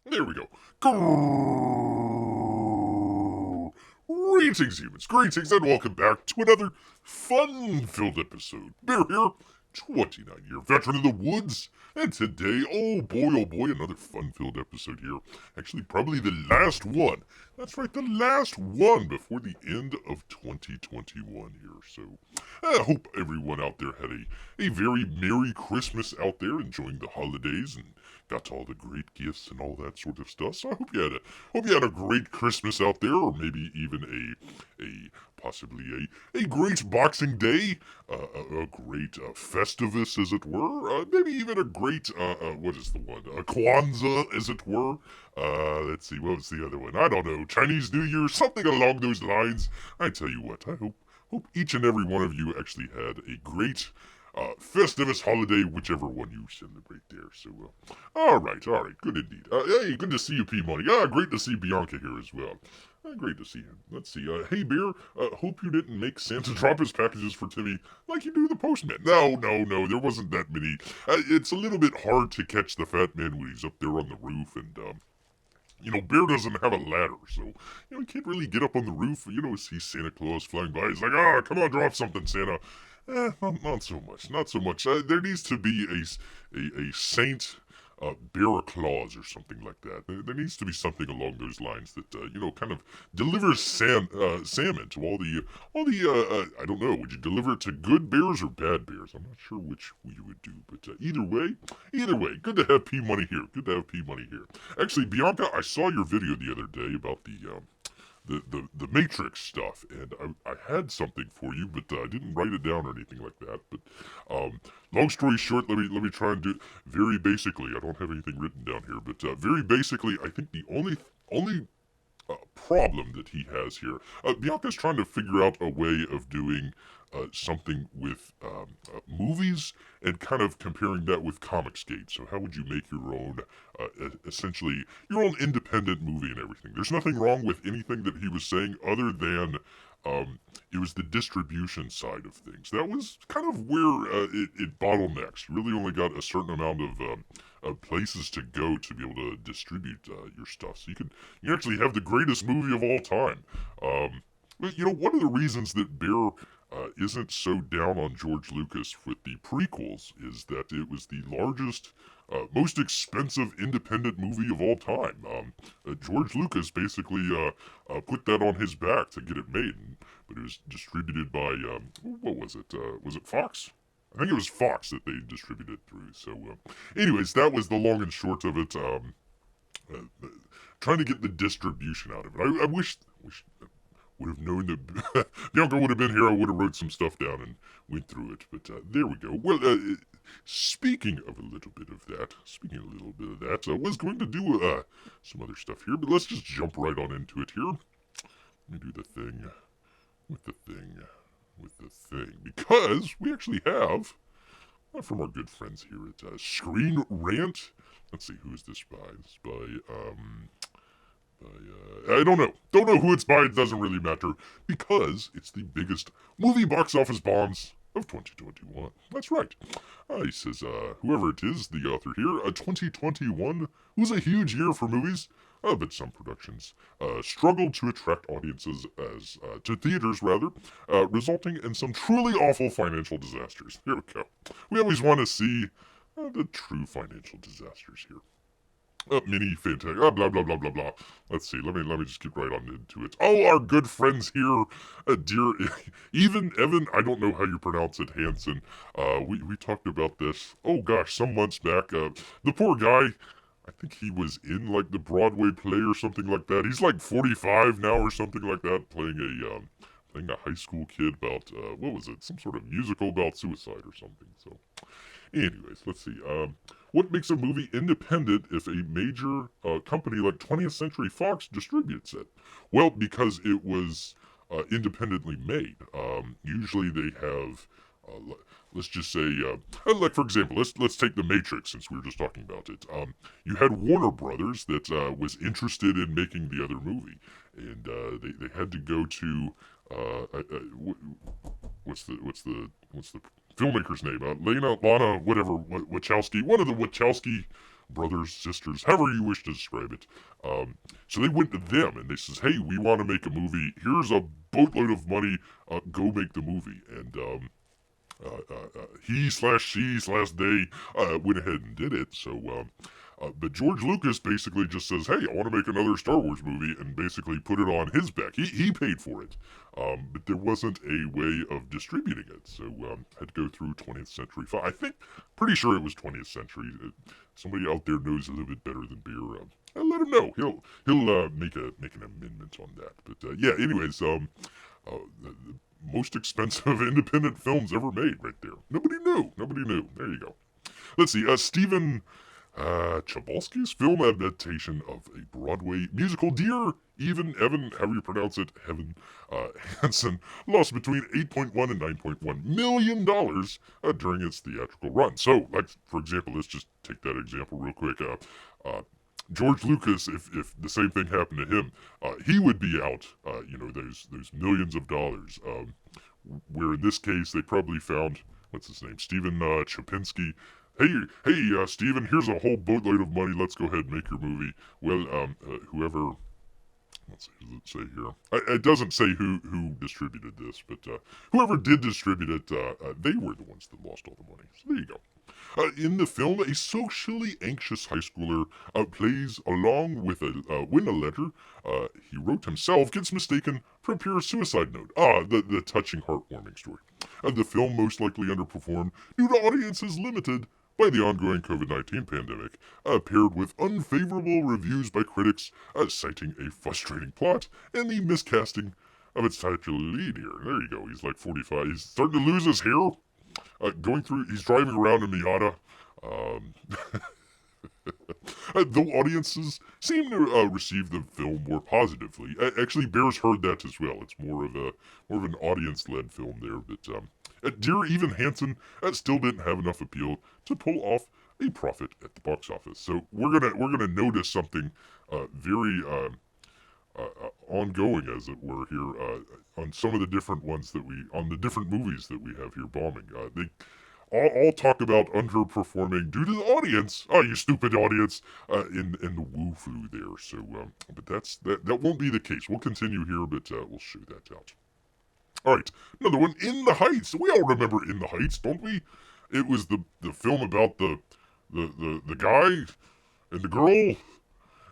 There we go. Grrrrr. Greetings, humans. Greetings, and welcome back to another fun-filled episode. Bear here, 29-year veteran of the woods, and today, oh boy, another fun-filled episode here. Actually, probably the last one. That's right, the last one before the end of 2021 here. So, I hope everyone out there had a very Merry Christmas out there, enjoying the holidays and got all the great gifts and all that sort of stuff. So I hope you had a great Christmas out there, or maybe even possibly a great Boxing Day, a great Festivus, as it were. Maybe even a great what is the one? Kwanzaa, as it were. Let's see, what was the other one? I don't know. Chinese New Year, something along those lines. I tell you what, I hope each and every one of you actually had a great Festivus holiday, whichever one you celebrate there. So, all right, good indeed. Hey, good to see you, P Money. Great to see Bianca here as well. Great to see him. Let's see. Hey, Bear. Hope you didn't make Santa drop his packages for Timmy like you do the postman. No. There wasn't that many. It's a little bit hard to catch the fat man when he's up there on the roof, and Bear doesn't have a ladder, so, he can't really get up on the roof, see Santa Claus flying by. He's like, come on, drop something, Santa. Not so much, not so much. There needs to be a Saint Bear Claus or something like that. There needs to be something along those lines that, kind of delivers salmon to all the, I don't know, would you deliver it to good bears or bad bears? I'm not sure which you would do, but either way, good to have P Money here. Good to have P Money here. Actually, Bianca, I saw your video the other day about the Matrix stuff, and I had something for you, but I didn't write it down or anything like that. But long story short, let me try and do it very basically. I don't have anything written down here, but very basically, I think the only problem that he has here, Bianca's trying to figure out a way of doing something with movies and kind of comparing that with Comicsgate. So how would you make your own, essentially, your own independent movie and everything? There's nothing wrong with anything that he was saying other than it was the distribution side of things. That was kind of where it bottlenecks. You really only got a certain amount of places to go to be able to distribute your stuff. So you actually have the greatest movie of all time. But, one of the reasons that Bear isn't so down on George Lucas with the prequels is that it was the largest, most expensive independent movie of all time. George Lucas basically put that on his back to get it made, but it was distributed by, what was it? Was it Fox? I think it was Fox that they distributed through. So, anyways, that was the long and short of it. Trying to get the distribution out of it. I wish would have known that Bianca would have been here. I would have wrote some stuff down and went through it. But there we go. Well, speaking of a little bit of that, I was going to do some other stuff here, but let's just jump right on into it here. Let me do the thing with the thing, because we actually have from our good friends here at Screen Rant. Let's see, who is this by? It's by I don't know who it's by. It doesn't really matter, because it's the biggest movie box office bombs of 2021. That's right. He says, whoever it is, the author here, 2021 was a huge year for movies, but some productions struggled to attract audiences to theaters, rather, resulting in some truly awful financial disasters. Here we go. We always want to see the true financial disasters here. Mini fintech, blah blah blah blah blah. Let's see. Let me just get right on into it. Oh, our good friends here, dear, even Evan. I don't know how you pronounce it, Hansen. We talked about this. Oh gosh, some months back. The poor guy. I think he was in like the Broadway play or something like that. He's like 45 now or something like that, playing a high school kid about what was it? Some sort of musical about suicide or something. So. Anyways, let's see. What makes a movie independent if a major company like 20th Century Fox distributes it? Well, because it was independently made. Usually they have, let's just say, like for example, let's take The Matrix, since we were just talking about it. You had Warner Brothers that was interested in making the other movie, and they had to go to what's the filmmaker's name? Lana, whatever, Wachowski, one of the Wachowski brothers, sisters, however you wish to describe it. So they went to them and they says, "Hey, we want to make a movie. Here's a boatload of money. Go make the movie." And he slash she slash they went ahead and did it. But George Lucas basically just says, "Hey, I want to make another Star Wars movie," and basically put it on his back. He paid for it, but there wasn't a way of distributing it, so had to go through 20th Century Fox. Pretty sure it was 20th Century. Somebody out there knows a little bit better than beer. Let him know. He'll make an amendment on that. But yeah, anyways, the most expensive independent films ever made, right there. Nobody knew. There you go. Let's see. Stephen Chbosky's film adaptation of a Broadway musical, Dear Evan, however you pronounce it, Hansen, lost between $8.1 and $9.1 million during its theatrical run. So, like, for example, let's just take that example real quick. George Lucas, if the same thing happened to him, he would be out, those millions of dollars. Where in this case, they probably found, what's his name, Stephen Chapinski. Hey, Steven, here's a whole boatload of money. Let's go ahead and make your movie. Well, whoever, let's see, what does it say here? It doesn't say who distributed this, but whoever did distribute it, they were the ones that lost all the money. So there you go. In the film, a socially anxious high schooler plays along with when a letter he wrote himself gets mistaken for a pure suicide note. The touching, heartwarming story. The film most likely underperformed due to audiences limited by the ongoing COVID-19 pandemic, paired with unfavorable reviews by critics, citing a frustrating plot and the miscasting of its titular lead here. There you go. He's like 45. He's starting to lose his hair. He's driving around in Miata. Though audiences seem to receive the film more positively. Actually, Bears heard that as well. It's more of an audience-led film there. But Dear Evan Hansen still didn't have enough appeal to pull off a profit at the box office. So we're gonna notice something very ongoing, as it were, here on some of the different on the different movies that we have here bombing. They all talk about underperforming due to the audience. Oh, you stupid audience! In the woo-foo there. So, but that won't be the case. We'll continue here, but we'll show that out. All right, another one, In the Heights. We all remember In the Heights, don't we? It was the film about the guy and the girl,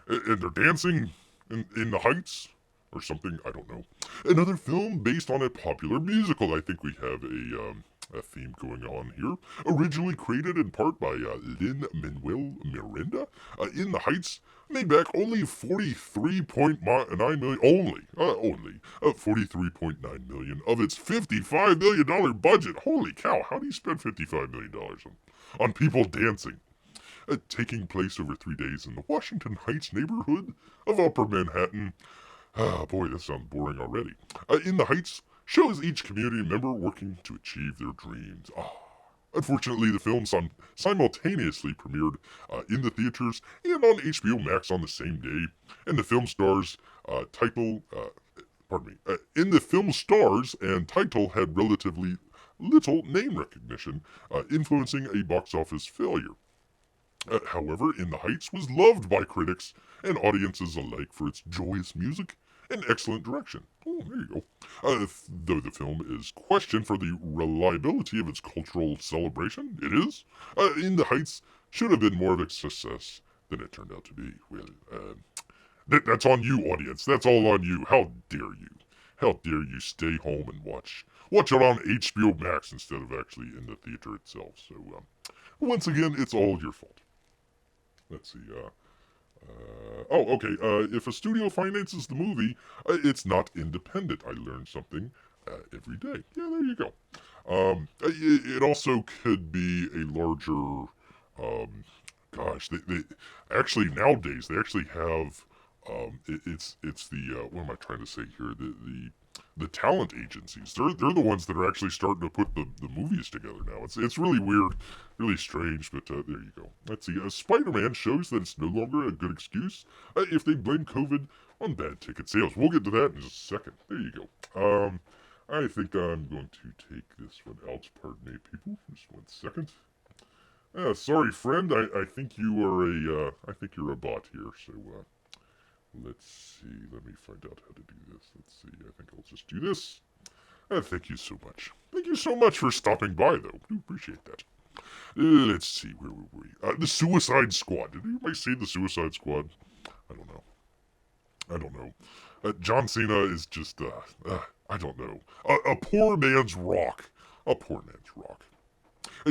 and they're dancing in the heights or something. I don't know. Another film based on a popular musical. I think we have a theme going on here. Originally created in part by Lin-Manuel Miranda, In the Heights made back only $43.9 million. Only $43.9 million of its $55 million budget. Holy cow! How do you spend $55 million on people dancing? Taking place over 3 days in the Washington Heights neighborhood of Upper Manhattan. Boy, that sounds boring already. In the Heights shows each community member working to achieve their dreams. Unfortunately, the film simultaneously premiered in the theaters and on HBO Max on the same day, and the film stars in the film stars and title had relatively little name recognition, influencing a box office failure. However, In the Heights was loved by critics and audiences alike for its joyous music and excellent direction. Oh, there you go. Though the film is questioned for the reliability of its cultural celebration, it is. In the Heights should have been more of a success than it turned out to be. Well, that's on you, audience. That's all on you. How dare you? How dare you stay home and watch it on HBO Max instead of actually in the theater itself. So, once again, it's all your fault. Let's see, okay. If a studio finances the movie, it's not independent. I learned something every day. Yeah, there you go. It also could be a larger, they actually nowadays they actually have, it's the what am I trying to say here? The talent agencies. They're the ones that are actually starting to put the movies together now. It's really weird, really strange, but there you go. Let's see. Spider-Man shows that it's no longer a good excuse if they blame COVID on bad ticket sales. We'll get to that in just a second. There you go. I think I'm going to take this one out. Pardon me, people. Just 1 second. Sorry, friend. I think you are I think you're a bot here. So let's see. Let me find out how to do this. Let's see. I think I'll just do this. Thank you so much. Thank you so much for stopping by, though. I do appreciate that. Let's see. Where were we? The Suicide Squad. Did anybody see the Suicide Squad? I don't know. I don't know. John Cena is just, I don't know. A poor man's rock. A poor man's rock.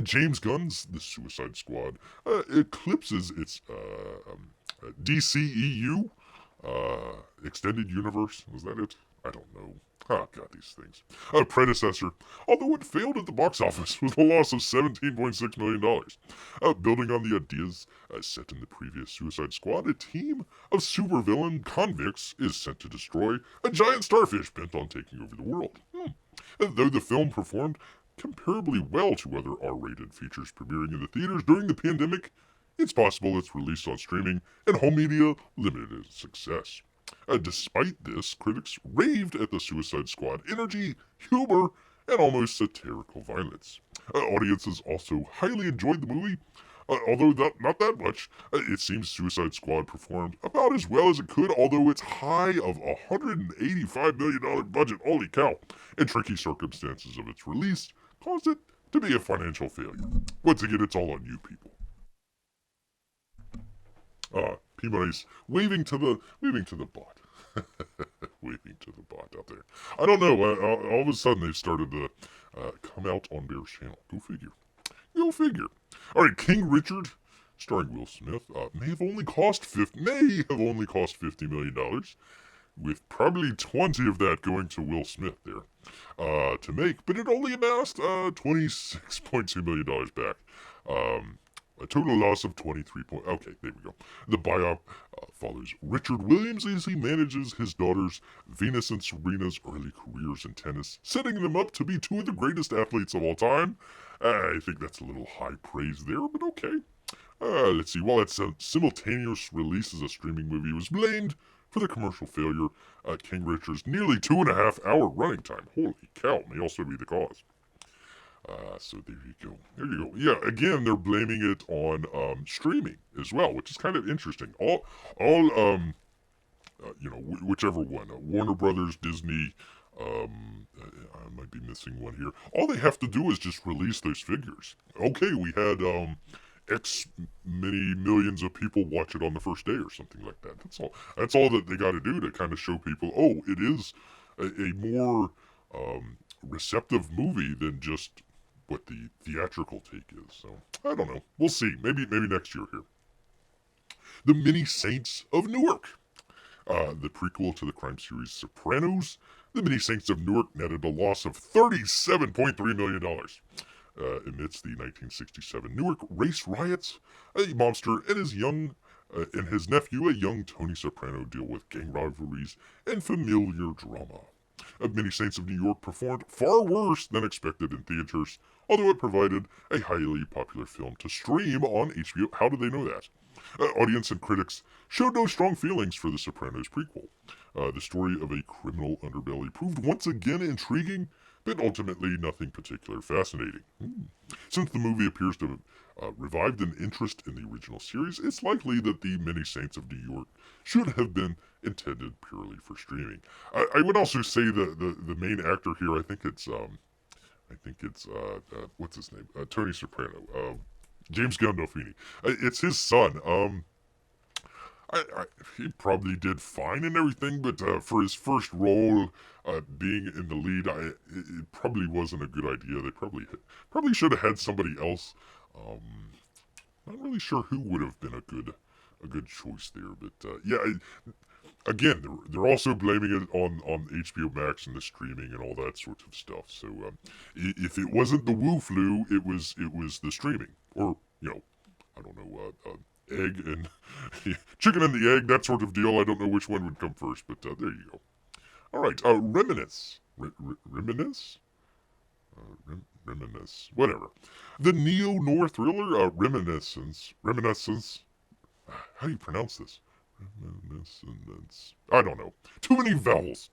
James Gunn's The Suicide Squad eclipses its DCEU extended universe. Was that it? I don't know. Oh, God, these things. A predecessor, although it failed at the box office with a loss of $17.6 million. Building on the ideas set in the previous Suicide Squad, a team of supervillain convicts is sent to destroy a giant starfish bent on taking over the world. Though the film performed comparably well to other R-rated features premiering in the theaters during the pandemic, it's possible its release on streaming and home media limited its success. Despite this, critics raved at the Suicide Squad energy, humor, and almost satirical violence. Audiences also highly enjoyed the movie, although not that much. It seems Suicide Squad performed about as well as it could, although its high of $185 million budget, holy cow, and tricky circumstances of its release caused it to be a financial failure. Once again, it's all on you people. P-Money's waving to the bot. Waving to the bot out there. I don't know. All of a sudden, they've started to come out on Bear's channel. Go figure. Go figure. All right, King Richard, starring Will Smith, may have only cost $50 million, with probably 20 of that going to Will Smith there to make, but it only amassed $26.2 million back. A total loss of 23 point. Okay, there we go. The biop follows Richard Williams as he manages his daughters Venus and Serena's early careers in tennis, setting them up to be two of the greatest athletes of all time. I think that's a little high praise there, but okay. Let's see. While its simultaneous release as a streaming movie was blamed for the commercial failure, King Richard's nearly 2.5 hour running time, holy cow, may also be the cause. So there you go. There you go. Yeah, again, they're blaming it on streaming as well, which is kind of interesting. Whichever one, Warner Brothers, Disney. I might be missing one here. All they have to do is just release those figures. Okay, we had X many millions of people watch it on the first day or something like that. That's all. That's all that they got to do to kind of show people. Oh, it is a more receptive movie than just what the theatrical take is. So I don't know. We'll see. Maybe next year here. The Many Saints of Newark, the prequel to the crime series Sopranos. The Many Saints of Newark netted a loss of $37.3 million. Amidst the 1967 Newark race riots, a mobster and his nephew, a young Tony Soprano, deal with gang rivalries and familiar drama. Many Saints of New York performed far worse than expected in theaters, although it provided a highly popular film to stream on HBO. How did they know that? Audience and critics showed no strong feelings for The Sopranos prequel. The story of a criminal underbelly proved once again intriguing, but ultimately nothing particularly fascinating. Since the movie appears to have revived an interest in the original series, it's likely that the Many Saints of New York should have been intended purely for streaming. I would also say the main actor here, I think it's what's his name? Tony Soprano. James Gandolfini. It's his son. He probably did fine and everything, but for his first role, being in the lead, it probably wasn't a good idea. They probably should have had somebody else. Not really sure who would have been a good choice there, but again, they're also blaming it on HBO Max and the streaming and all that sort of stuff. So if it wasn't the Wu flu, it was the streaming, or I don't know, egg and chicken and the egg, that sort of deal. I don't know which one would come first, but there you go. All right, reminisce, reminisce, reminisce, whatever. The neo-noir thriller, reminiscence. How do you pronounce this? Reminiscence. I don't know. Too many vowels.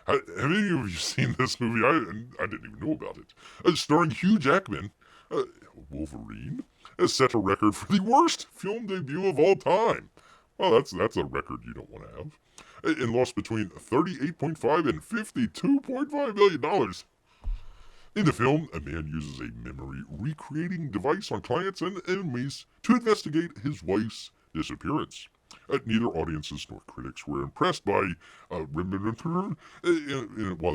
Have any of you seen this movie? I didn't even know about it. Starring Hugh Jackman, Uh, Wolverine has set a record for the worst film debut of all time. Well, that's a record you don't want to have. And lost between $38.5 and $52.5 million. In the film, a man uses a memory recreating device on clients and enemies to investigate his wife's disappearance. Neither audiences nor critics were impressed by while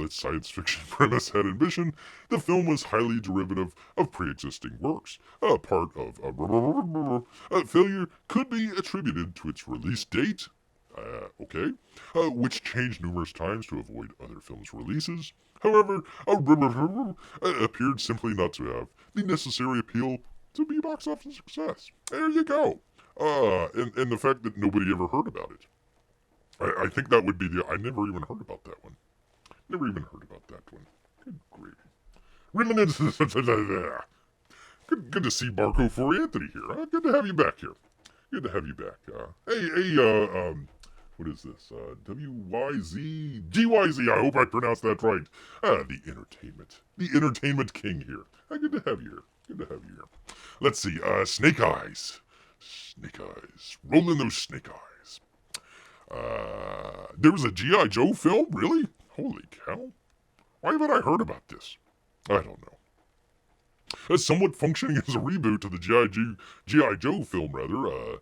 its science fiction premise had ambition, the film was highly derivative of pre-existing works. Part of failure could be attributed to its release date, which changed numerous times to avoid other films' releases. However, appeared simply not to have the necessary appeal to be a box office success. There you go. And the fact that nobody ever heard about it. I think that would be I never even heard about that one. Never even heard about that one. Good gravy. Reminiscences. Good to see Barco for Anthony here. Good to have you back here. Good to have you back. What is this? WYZ? GYZ, I hope I pronounced that right. The entertainment king here. Good to have you here. Good to have you here. Let's see, Snake Eyes. Snake Eyes. Rolling those snake eyes. There was a G.I. Joe film? Really? Holy cow. Why haven't I heard about this? I don't know. Somewhat functioning as a reboot to the G.I. Joe film, rather,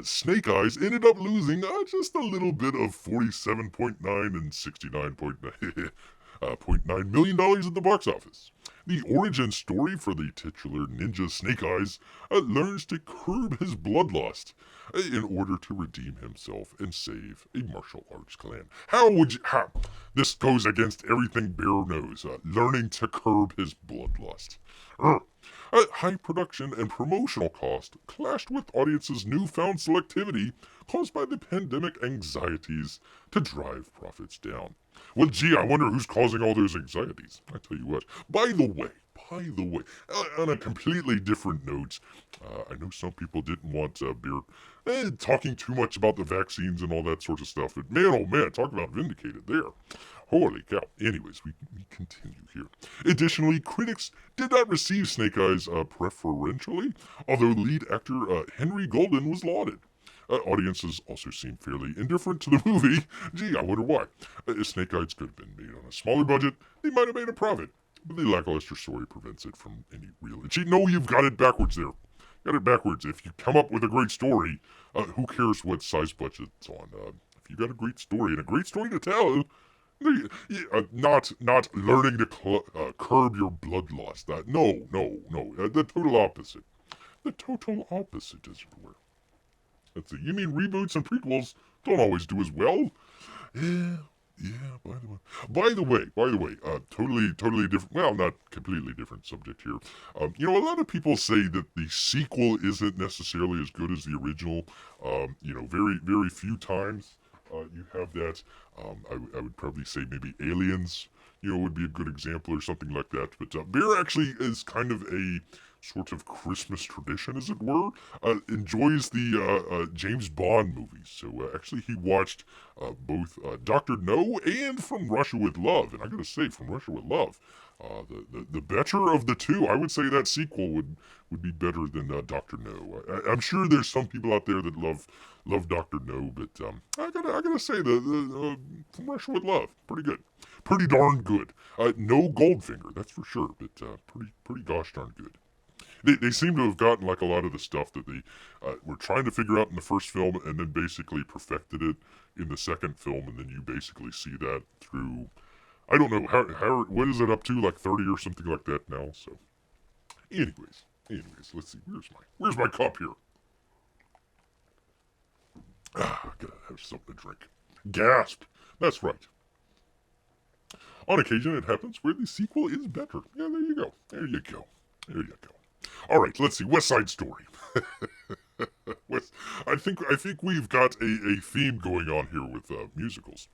Snake Eyes ended up losing just a little bit of $47.9 and $69.9 million at the box office. The origin story for the titular ninja Snake Eyes learns to curb his bloodlust in order to redeem himself and save a martial arts clan. How? This goes against everything Bear knows. Learning to curb his bloodlust. High production and promotional cost clashed with audiences' newfound selectivity caused by the pandemic anxieties to drive profits down. Well, gee, I wonder who's causing all those anxieties. I tell you what. By the way, on a completely different note, I know some people didn't want Beer talking too much about the vaccines and all that sort of stuff, but man, oh man, talk about vindicated there. Holy cow. Anyways, we continue here. Additionally, critics did not receive Snake Eyes preferentially, although lead actor Henry Golden was lauded. Audiences also seem fairly indifferent to the movie. Gee, I wonder why. If Snake Eyes could have been made on a smaller budget, they might have made a profit. But the lackluster story prevents it from any real... No, you've got it backwards there. Got it backwards. If you come up with a great story, who cares what size budget it's on? If you got a great story and a great story to tell... not learning to curb your bloodlust. No. The total opposite. The total opposite, as it were. Let's see. You mean reboots and prequels don't always do as well? Yeah. By the way, totally different. Well, not completely different subject here. A lot of people say that the sequel isn't necessarily as good as the original. Very, very few times. You have that. I would probably say maybe Aliens, would be a good example or something like that. But Bear actually is kind of a sort of Christmas tradition, as it were. Enjoys the James Bond movies. So actually he watched both Dr. No and From Russia with Love. And I gotta say, From Russia with Love, the better of the two. I would say that sequel would be better than Dr. No. I'm sure there's some people out there that love Dr. No, but I gotta say the From Russia with Love, pretty good, pretty darn good. No Goldfinger, that's for sure, but pretty gosh darn good. They seem to have gotten like a lot of the stuff that they were trying to figure out in the first film, and then basically perfected it in the second film, and then you basically see that through. I don't know how what is it up to, like 30 or something like that now. So, anyways, let's see. Where's my cup here? I gotta have something to drink. Gasp. That's right. On occasion, it happens where the sequel is better. Yeah, there you go. All right, let's see. West Side Story. I think we've got a theme going on here with musicals.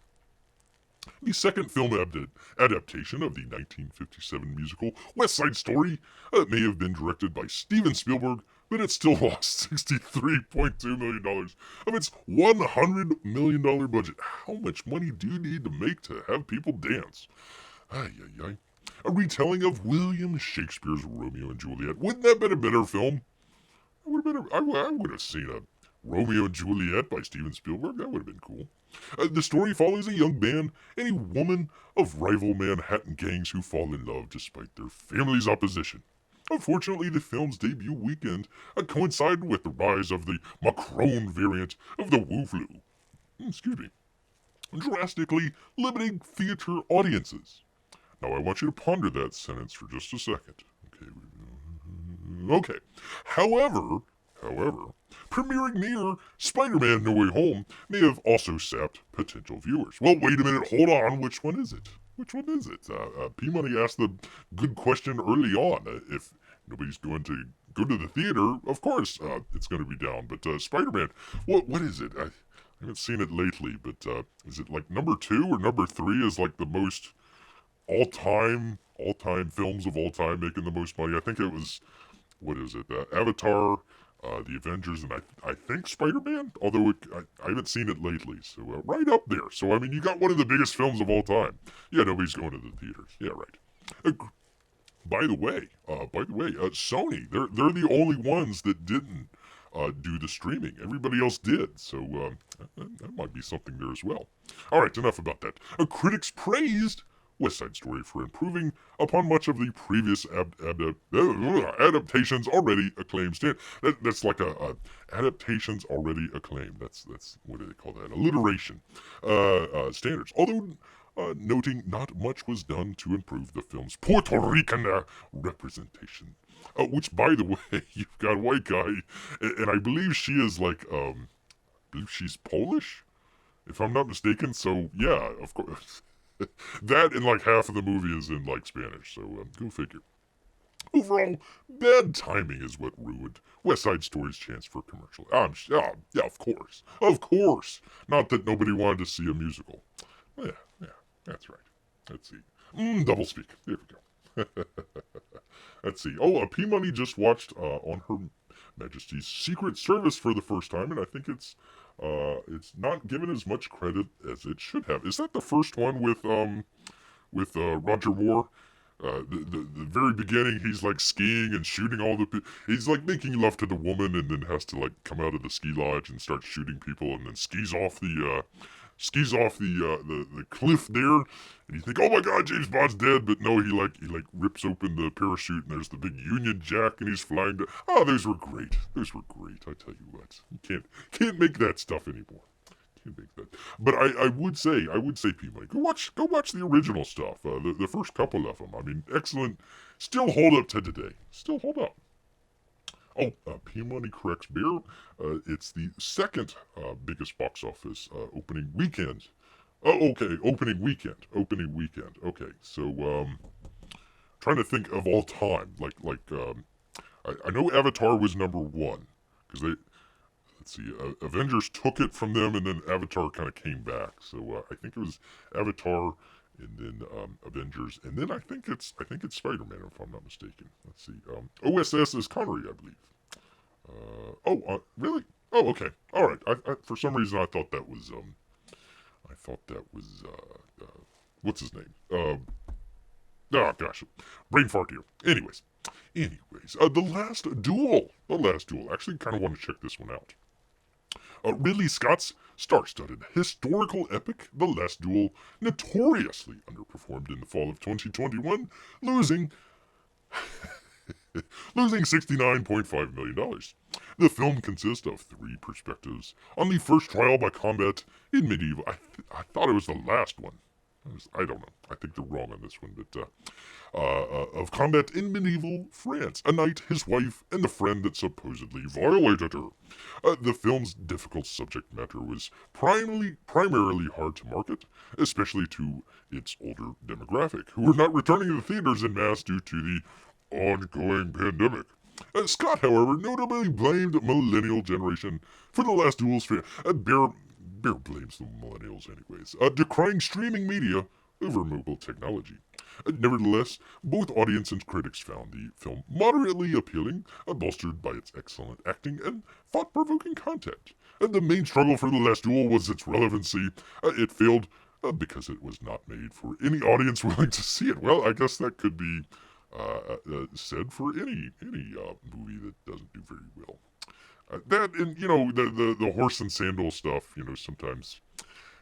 The second film adaptation of the 1957 musical West Side Story may have been directed by Steven Spielberg, but it still lost $63.2 million of its $100 million budget. How much money do you need to make to have people dance? Ay. a retelling of William Shakespeare's Romeo and Juliet. Wouldn't that have been a better film? I would have seen a Romeo and Juliet by Steven Spielberg. That would have been cool. The story follows a young man and a woman of rival Manhattan gangs who fall in love despite their family's opposition. Unfortunately, the film's debut weekend coincided with the rise of the Macron variant of the Wu flu. Excuse me. Drastically limiting theater audiences. Now, I want you to ponder that sentence for just a second. Okay. However, premiering near Spider-Man No Way Home may have also sapped potential viewers. Well, wait a minute, hold on. Which one is it? P-Money asked the good question early on. If nobody's going to go to the theater, of course it's going to be down. But Spider-Man, what is it? I haven't seen it lately, but is it like number 2 or number 3 is like the most all-time films of all time making the most money? I think it was, what is it? Avatar, the Avengers, and I think Spider-Man, although I haven't seen it lately, so right up there. So, I mean, you got one of the biggest films of all time. Yeah, nobody's going to the theaters. Yeah, right. By the way, Sony, they're the only ones that didn't do the streaming. Everybody else did, so that might be something there as well. All right, enough about that. Critics praised West Side Story for improving upon much of the previous adaptations already acclaimed. That's like a adaptations already acclaimed. That's what do they call that? Alliteration standards. Although noting not much was done to improve the film's Puerto Rican representation. Which, by the way, you've got a white guy, and I believe she is like, I believe she's Polish, if I'm not mistaken. So yeah, of course. That and like half of the movie is in like Spanish, so go figure. Overall, bad timing is what ruined West Side Story's chance for commercial. Yeah, of course. Not that nobody wanted to see a musical. Yeah, that's right. Let's see. Double speak. There we go. Let's see. P-Money just watched on Her Majesty's Secret Service for the first time, and I think it's not given as much credit as it should have. Is that the first one with Roger Moore? The very beginning, he's like skiing and shooting all the he's like making love to the woman, and then has to like come out of the ski lodge and start shooting people, and then skis off the cliff there, and you think, oh my god, James Bond's dead, but no, he rips open the parachute, and there's the big Union Jack, and he's flying to. Oh, those were great. I tell you what, you can't make that stuff anymore. Can't make that. But I would say, P-Money, go watch the original stuff. The first couple of them. I mean, excellent. Still hold up to today. Still hold up. P-Money corrects Bear. It's the second biggest box office opening weekend. Opening weekend. Okay, so trying to think of all time. I know Avatar was number 1 because they. Let's see. Avengers took it from them, and then Avatar kind of came back. So I think it was Avatar, and then Avengers, and then I think it's Spider-Man, if I'm not mistaken. Let's see. OSS is Connery, I believe. Really? Oh, okay. All right. I for some reason I thought that was what's his name? Gosh, brain fart here. Anyways, The Last Duel. Actually, kind of want to check this one out. Ridley Scott's star-studded historical epic, The Last Duel, notoriously underperformed in the fall of 2021, losing $69.5 million. The film consists of 3 perspectives on the first trial by combat in medieval. I thought it was the last one. I don't know. I think they're wrong on this one, but of combat in medieval France. A knight, his wife, and the friend that supposedly violated her. The film's difficult subject matter was primarily hard to market, especially to its older demographic, who were not returning to the theaters en masse due to the ongoing pandemic. Scott, however, notably blamed millennial generation for The Last Duel's Bear blames the millennials anyways, decrying streaming media over mobile technology. Nevertheless, both audience and critics found the film moderately appealing, bolstered by its excellent acting and thought-provoking content. The main struggle for The Last Duel was its relevancy. It failed because it was not made for any audience willing to see it. Well, I guess that could be said for any movie that doesn't do very well. That and the horse and sandal stuff. Sometimes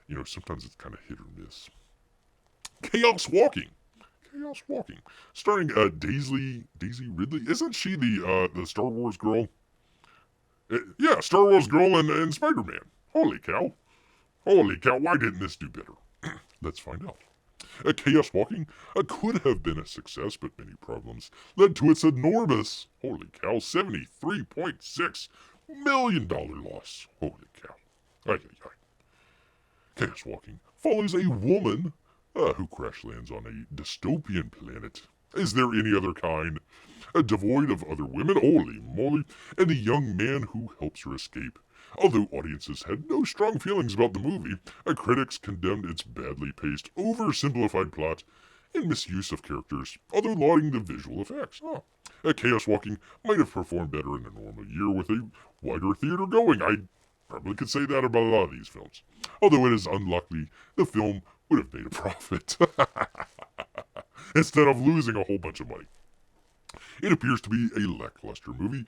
it's kind of hit or miss. Chaos Walking. Chaos Walking, starring Daisy Ridley. Isn't she the Star Wars girl? Yeah, Star Wars girl and Spider-Man. Holy cow! Holy cow! Why didn't this do better? Let's find out. Chaos Walking could have been a success, but many problems led to its enormous, holy cow, $73.6 million loss. Holy cow. Ay, ay, ay. Chaos Walking follows a woman who crash lands on a dystopian planet. Is there any other kind? Devoid of other women, holy moly, and a young man who helps her escape. Although audiences had no strong feelings about the movie, critics condemned its badly paced, oversimplified plot and misuse of characters, although lauding the visual effects. Chaos Walking might have performed better in a normal year with a wider theater going. I probably could say that about a lot of these films. Although it is unlikely the film would have made a profit instead of losing a whole bunch of money. It appears to be a lackluster movie,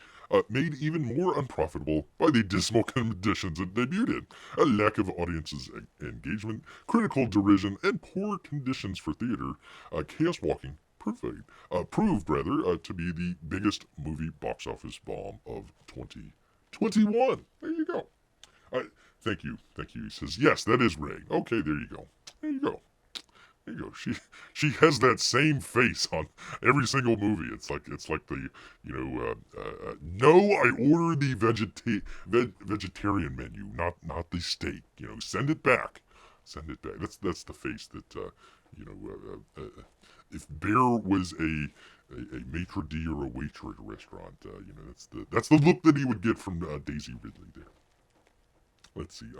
made even more unprofitable by the dismal conditions it debuted in. A lack of audience's engagement, critical derision, and poor conditions for theater. Chaos Walking proved to be the biggest movie box office bomb of 2021. There you go. Thank you. He says, yes, that is Ray. Okay, there you go. There you go. She has that same face on every single movie. It's like the no, I order the vegetarian menu, not the steak. Send it back. That's the face that if Bear was a maitre d' or a waiter at a restaurant, that's the look that he would get from Daisy Ridley there. Let's see.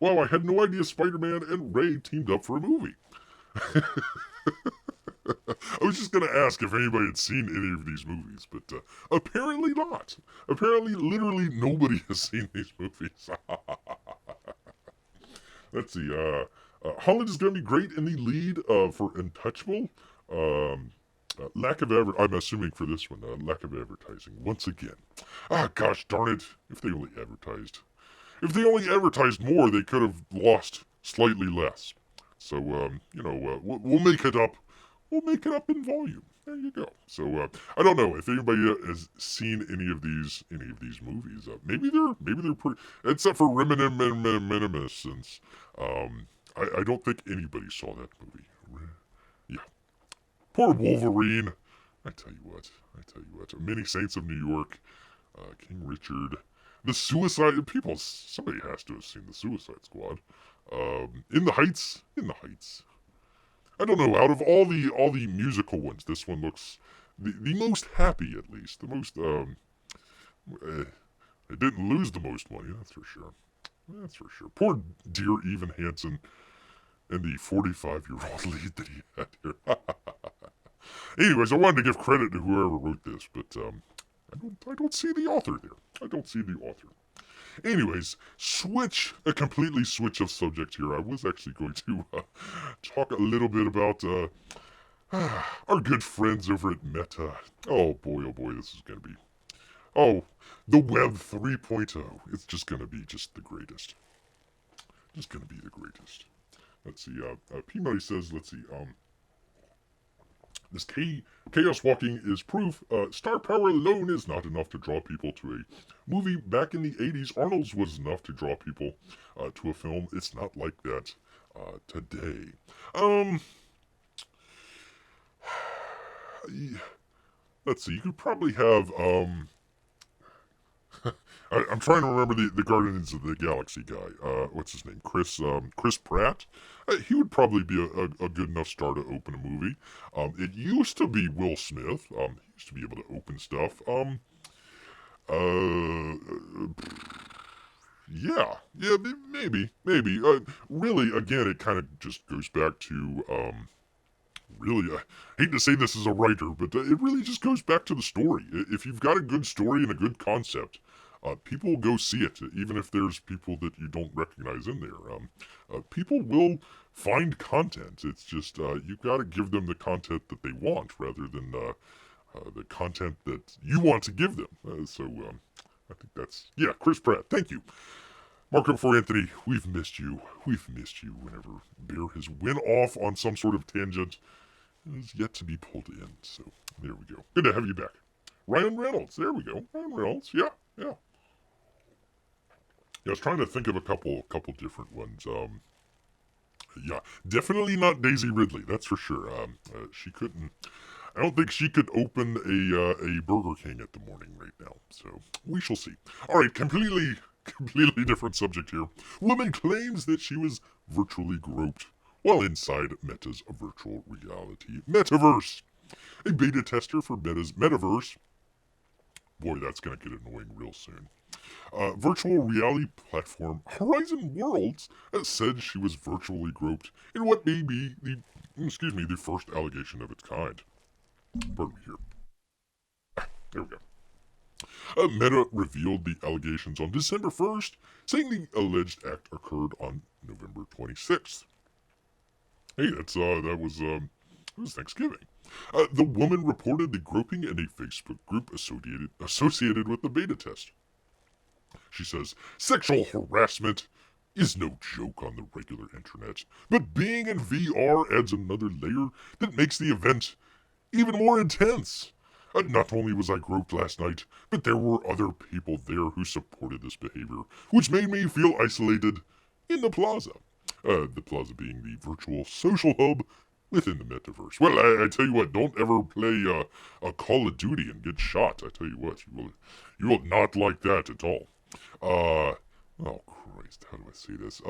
Well, I had no idea Spider-Man and Ray teamed up for a movie. I was just going to ask if anybody had seen any of these movies, but apparently not. Apparently, literally nobody has seen these movies. Let's see. Holland is going to be great in the lead for Untouchable. I'm assuming for this one, lack of advertising once again. Gosh darn it! If they only advertised more, they could have lost slightly less. So we'll make it up. We'll make it up in volume. There you go. So I don't know if anybody has seen any of these movies. Maybe they're pretty. Except for Reminiscence. I don't think anybody saw that movie. Yeah. Poor Wolverine. I tell you what. Many Saints of New York. King Richard. The Suicide people. Somebody has to have seen the Suicide Squad. In the Heights. I don't know. Out of all the musical ones, this one looks the most happy, at least. The most. It didn't lose the most money. That's for sure. Poor dear Evan Hansen and the 45-year-old lead that he had here. Anyways, I wanted to give credit to whoever wrote this, but I don't see the author there. Anyways, a completely switch of subject here. I was actually going to talk a little bit about our good friends over at Meta. Oh boy, this is going to be... Oh, the Web 3.0. It's just going to be the greatest. Let's see, P-Money says, this Chaos Walking is proof star power alone is not enough to draw people to a movie. Back in the 80s, Arnold's was enough to draw people to a film. It's not like that today. Let's see, you could probably have... I'm trying to remember the Guardians of the Galaxy guy. What's his name? Chris Pratt. He would probably be a good enough star to open a movie. It used to be Will Smith. He used to be able to open stuff. Yeah, maybe. Really, again, it kind of just goes back to, really, I hate to say this as a writer, but it really just goes back to the story. If you've got a good story and a good concept, people will go see it, even if there's people that you don't recognize in there. People will find content. It's just you got to give them the content that they want rather than the content that you want to give them. I think that's Chris Pratt. Thank you. Marco for Anthony, we've missed you. We've missed you whenever Bear has went off on some sort of tangent and is yet to be pulled in. So there we go. Good to have you back. Ryan Reynolds, there we go. Ryan Reynolds, yeah. Yeah, I was trying to think of a couple different ones. Yeah, definitely not Daisy Ridley, that's for sure. She couldn't. I don't think she could open a Burger King at the morning right now. So we shall see. All right, completely different subject here. Woman claims that she was virtually groped while inside Meta's virtual reality Metaverse. A beta tester for Meta's Metaverse. Boy, that's going to get annoying real soon. Virtual reality platform Horizon Worlds said she was virtually groped in what may be the first allegation of its kind. Pardon me here. There we go. Meta revealed the allegations on December 1st, saying the alleged act occurred on November 26th. Hey, that was Thanksgiving. The woman reported the groping in a Facebook group associated with the beta test. She says, sexual harassment is no joke on the regular internet, but being in VR adds another layer that makes the event even more intense. Not only was I groped last night, but there were other people there who supported this behavior, which made me feel isolated in the plaza. The plaza being the virtual social hub within the metaverse. Well, I tell you what, don't ever play a Call of Duty and get shot. I tell you what, you will not like that at all. Oh Christ, how do I say this?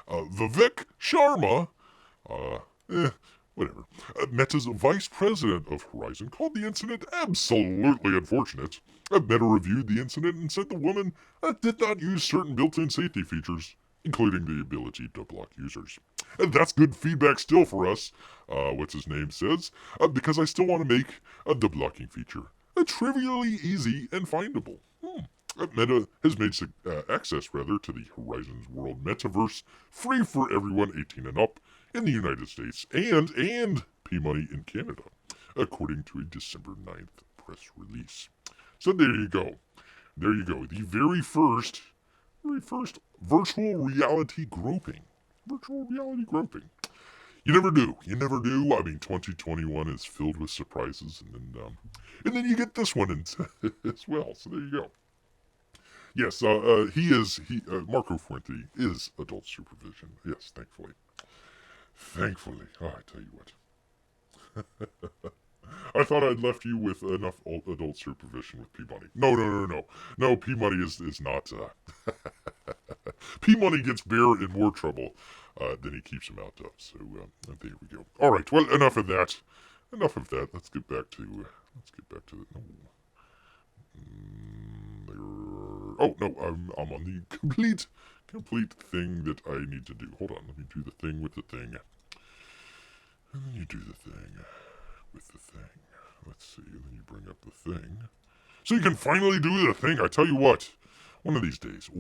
Vivek Sharma, whatever. Meta's vice president of Horizon called the incident absolutely unfortunate. Meta reviewed the incident and said the woman did not use certain built-in safety features, including the ability to block users. And that's good feedback still for us, what's his name says, because I still want to make the blocking feature trivially easy and findable. Meta has made access to the Horizons World Metaverse free for everyone 18 and up in the United States and P-Money in Canada, according to a December 9th press release. So there you go. There you go. The very first virtual reality groping. Virtual reality groping. You never do. You never do. I mean, 2021 is filled with surprises, and then you get this one as well. So there you go. Yes, Marco Fuente is adult supervision. Yes, thankfully. Thankfully. Oh, I tell you what. I thought I'd left you with enough adult supervision with P-Money. No. No, P-Money is not, P-Money gets Bear in more trouble, than he keeps him out of. So, there we go. Alright, well, enough of that. Let's get back to the, no. Oh, no, I'm on the complete thing that I need to do. Hold on, let me do the thing with the thing. And then you do the thing with the thing. Let's see, and then you bring up the thing. So you can finally do the thing. I tell you what, one of these days,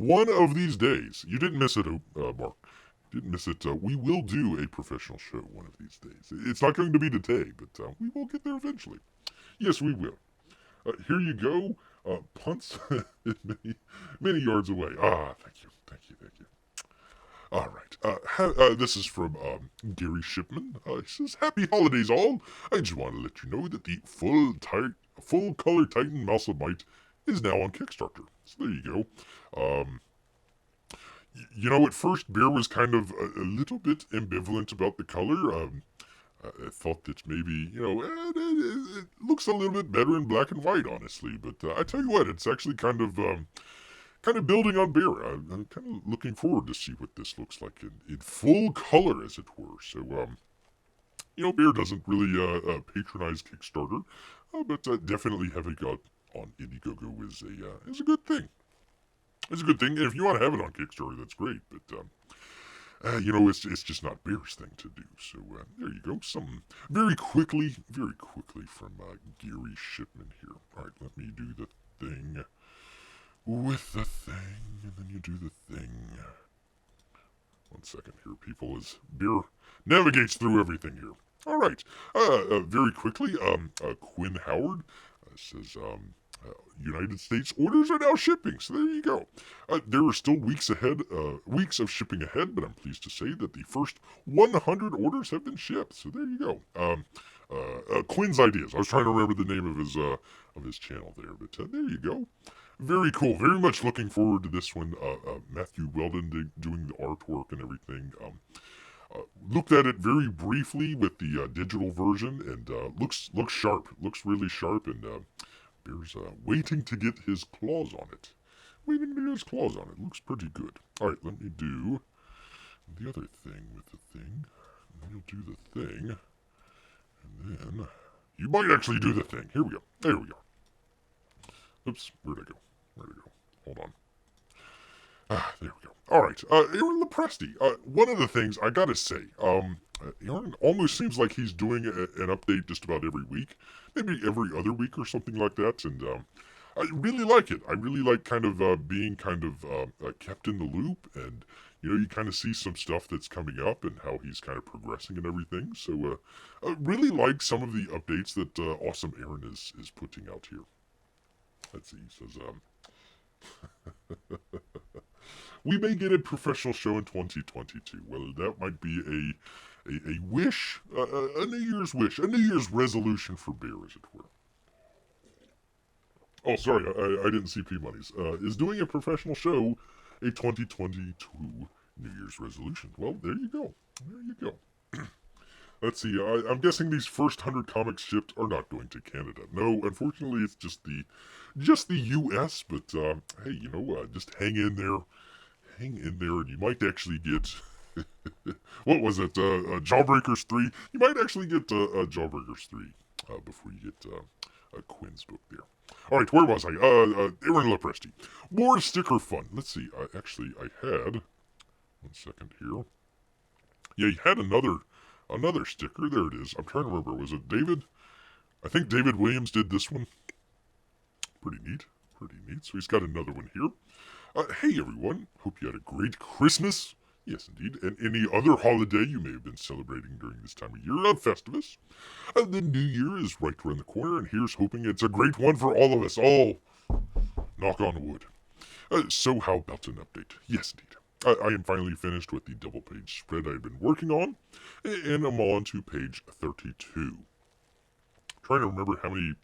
you didn't miss it, Mark. Didn't miss it. We will do a professional show one of these days. It's not going to be today, but we will get there eventually. Yes, we will. Here you go. Punts many yards away. Thank you. All right. This is from Gary Shipman. He says, "Happy holidays, all. I just want to let you know that the full color Titan Mouse of Might is now on Kickstarter. So there you go. At first, Bear was kind of a little bit ambivalent about the color. I thought that maybe, it looks a little bit better in black and white, honestly. But I tell you what, it's actually kind of building on Bear. I'm kind of looking forward to see what this looks like in full color, as it were. So, Bear doesn't really patronize Kickstarter, but definitely having it on Indiegogo is a good thing. It's a good thing, and if you want to have it on Kickstarter, that's great. But it's just not Bear's thing to do. So there you go. Some very quickly from Gary Shipman here. All right, let me do the thing with the thing, and then you do the thing. 1 second here, people, as Beer navigates through everything here. All right. Very quickly, Quinn Howard says, United States orders are now shipping, so there you go. There are still weeks of shipping ahead, but I'm pleased to say that the first 100 orders have been shipped. So there you go. Quinn's Ideas. I was trying to remember the name of his channel there, but there you go. Very cool. Very much looking forward to this one. Matthew Weldon doing the artwork and everything. Looked at it very briefly with the digital version, and looks sharp. Looks really sharp, and Bear's waiting to get his claws on it. Looks pretty good. All right, let me do the other thing with the thing. And then you'll do the thing, and then you might actually do the thing. Here we go. There we go. Oops, where'd I go? Hold on. There we go. All right, Aaron Lepresti. One of the things I gotta say, Aaron almost seems like he's doing an update just about every week, maybe every other week or something like that, and I really like it. I really like kind of being kind of kept in the loop, and you kind of see some stuff that's coming up and how he's kind of progressing and everything. So, I really like some of the updates that awesome Aaron is putting out here. Let's see. He says, we may get a professional show in 2022. Well, that might be a wish, a New Year's wish, a New Year's resolution for Bear, as it were. Oh, sorry, I didn't see P-Money's. Is doing a professional show a 2022 New Year's resolution? Well, there you go. Let's see, I'm guessing these first 100 comics shipped are not going to Canada. No, unfortunately, it's just the U.S., but, hey, just hang in there, and you might actually get, what was it, Jawbreakers 3? You might actually get Jawbreakers 3 before you get Quinn's book there. All right, where was I? Aaron Lepresti. More sticker fun. Let's see, I had, 1 second here. Yeah, you had another sticker. There it is. I'm trying to remember. Was it David? I think David Williams did this one. Pretty neat. So he's got another one here. Hey, everyone. Hope you had a great Christmas. Yes, indeed. And any other holiday you may have been celebrating during this time of year on Festivus. The new year is right around the corner, and here's hoping it's a great one for all of us. Oh, knock on wood. So how about an update? Yes, indeed. I am finally finished with the double-page spread I've been working on, and I'm on to page 32. Trying to remember how many.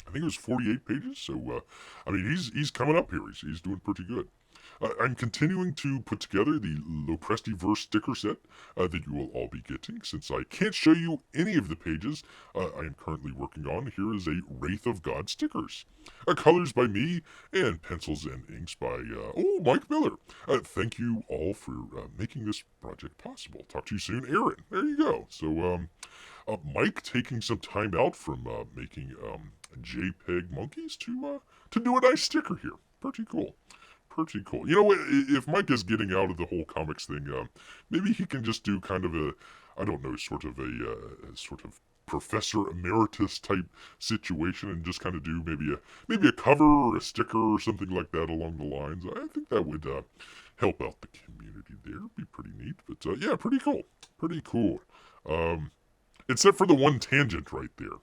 I think it was 48 pages. So, he's coming up here. He's doing pretty good. I'm continuing to put together the Loprestiverse sticker set that you will all be getting. Since I can't show you any of the pages I am currently working on, here is a Wraith of God stickers. Colors by me, and pencils and inks by, Mike Miller. Thank you all for making this project possible. Talk to you soon, Aaron. There you go. So, Mike taking some time out from making JPEG monkeys to do a nice sticker here. Pretty cool. If Mike is getting out of the whole comics thing, maybe he can just do kind of a, I don't know, sort of professor emeritus type situation, and just kind of do maybe a cover or a sticker or something like that along the lines. I think that would help out the community there. Be pretty neat. But yeah, pretty cool. Except for the one tangent right there,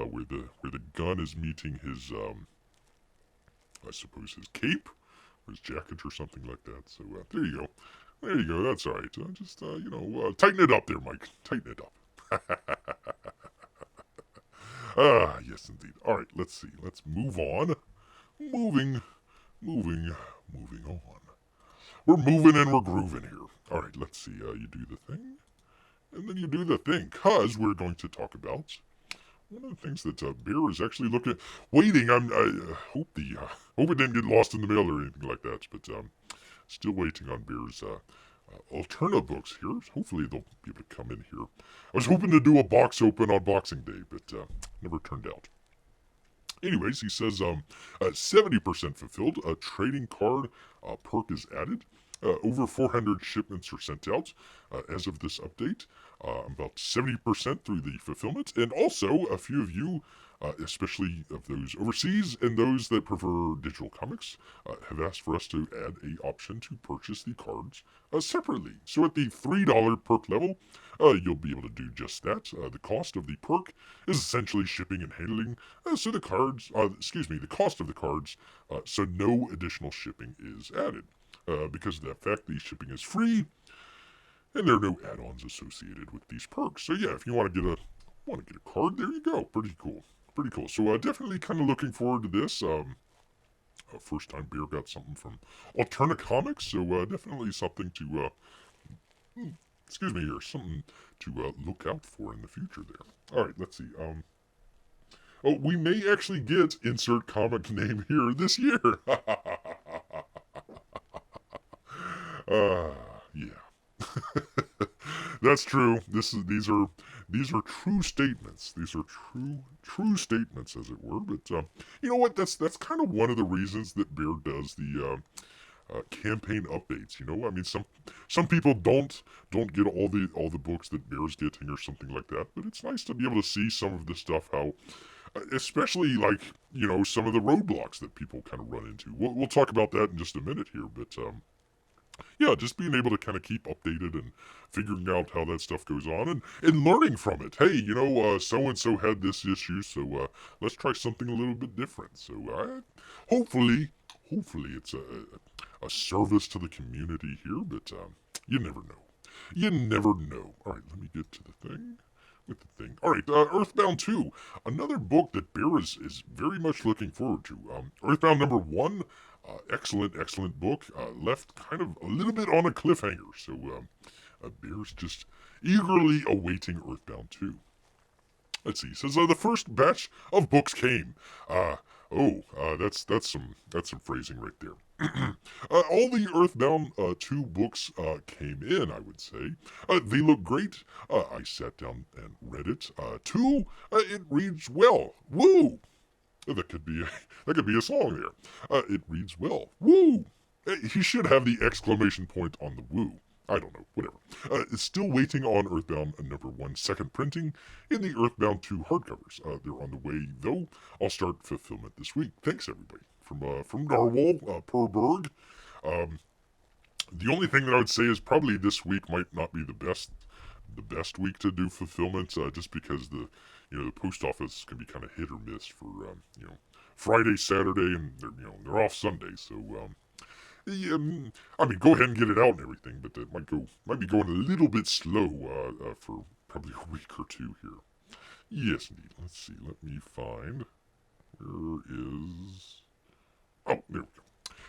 where the gun is meeting his I suppose his cape or his jacket or something like that. So there you go. That's all right. Just tighten it up there, Mike. Tighten it up. Yes, indeed. All right, let's see. Let's move on. Moving on. We're moving and we're grooving here. All right, let's see. You do the thing, and then you do the thing, cause we're going to talk about one of the things that Bear is actually waiting. I hope it didn't get lost in the mail or anything like that. But still waiting on Bear's Alterna books here. Hopefully they'll be able to come in here. I was hoping to do a box open on Boxing Day, but never turned out. Anyways, he says 70% fulfilled. A trading card perk is added. Over 400 shipments are sent out as of this update. About 70% through the fulfillment. And also, a few of you especially of those overseas and those that prefer digital comics, have asked for us to add a option to purchase the cards separately. So at the $3 perk level, you'll be able to do just that. The cost of the perk is essentially shipping and handling, so the cards, the cost of the cards, so no additional shipping is added. Because of that fact, the shipping is free, and there are no add-ons associated with these perks. So yeah, if you want to get a card, there you go. Pretty cool. Pretty cool. So definitely kind of looking forward to this. First time Bear got something from Alterna Comics, so definitely something to something to look out for in the future there. All right, let's see. Oh, we may actually get insert comic name here this year. Yeah. That's true. These are true statements. These are true statements, as it were. But you know what? That's kind of one of the reasons that Bear does the campaign updates. You know, I mean, some people don't get all the books that Bear's getting or something like that. But it's nice to be able to see some of this stuff. How, especially like some of the roadblocks that people kind of run into. We'll talk about that in just a minute here. But yeah, just being able to kind of keep updated and figuring out how that stuff goes on and learning from it. Hey, so and so had this issue, so let's try something a little bit different. So hopefully it's a service to the community here, but you never know. You never know. All right, let me get to the thing. With the thing. All right, Earthbound 2, another book that Bear is very much looking forward to. Earthbound number 1, excellent book. Left kind of a little bit on a cliffhanger, so Bear's just eagerly awaiting Earthbound 2. Let's see. It says the first batch of books came. That's some phrasing right there. All the Earthbound 2 books came in, I would say. They look great. I sat down and read it. 2, it reads well. Woo! That could be a song there. It reads well. Woo! He should have the exclamation point on the woo. I don't know, whatever. It's still waiting on Earthbound number 1 second printing in the Earthbound 2 hardcovers. They're on the way, though. I'll start fulfillment this week. Thanks, everybody. From Narwhal, per Berg. The only thing that I would say is probably this week might not be the best week to do fulfillment, just because the post office can be kind of hit or miss for Friday, Saturday, and they're off Sunday, so yeah, I mean, go ahead and get it out and everything, but it might be going a little bit slow for probably a week or two here. Yes, indeed. Let's see. Let me find. Where is? Oh, there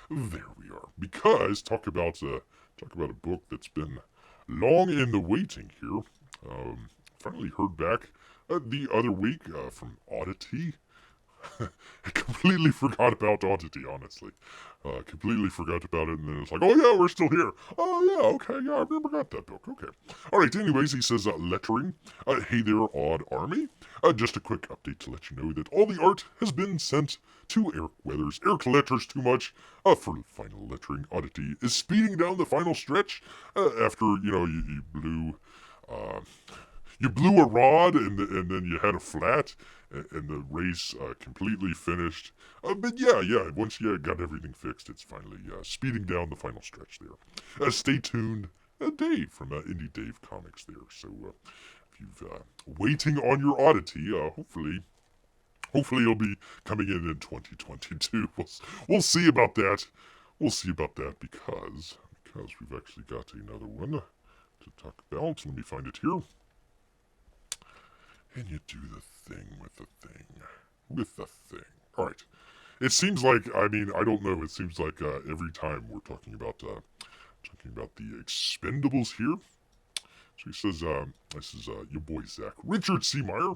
we go. There we are. Because talk about a book that's been long in the waiting here. Finally heard back the other week from Oddity. I completely forgot about Oddity, honestly. Completely forgot about it, and then it's like, oh yeah, we're still here. Oh yeah, okay, yeah, I remember got that book. Okay. Alright, anyways, he says, lettering. Hey there, Odd Army. Just a quick update to let you know that all the art has been sent to Eric Weathers. Eric Letters too much for final lettering. Oddity is speeding down the final stretch after, you blew... you blew a rod and then you had a flat and the race completely finished. But yeah, once you got everything fixed, it's finally speeding down the final stretch there. Stay tuned. Dave from Indie Dave Comics there. So if you've waiting on your Oddity, hopefully it'll be coming in 2022. We'll see about that. We'll see about that because we've actually got another one to talk about. Let me find it here. And you do the thing with the thing. With the thing. Alright. It seems like, I don't know, it seems like every time we're talking about the Expendables here. So he says, this is your boy Zach. Richard C. Meyer.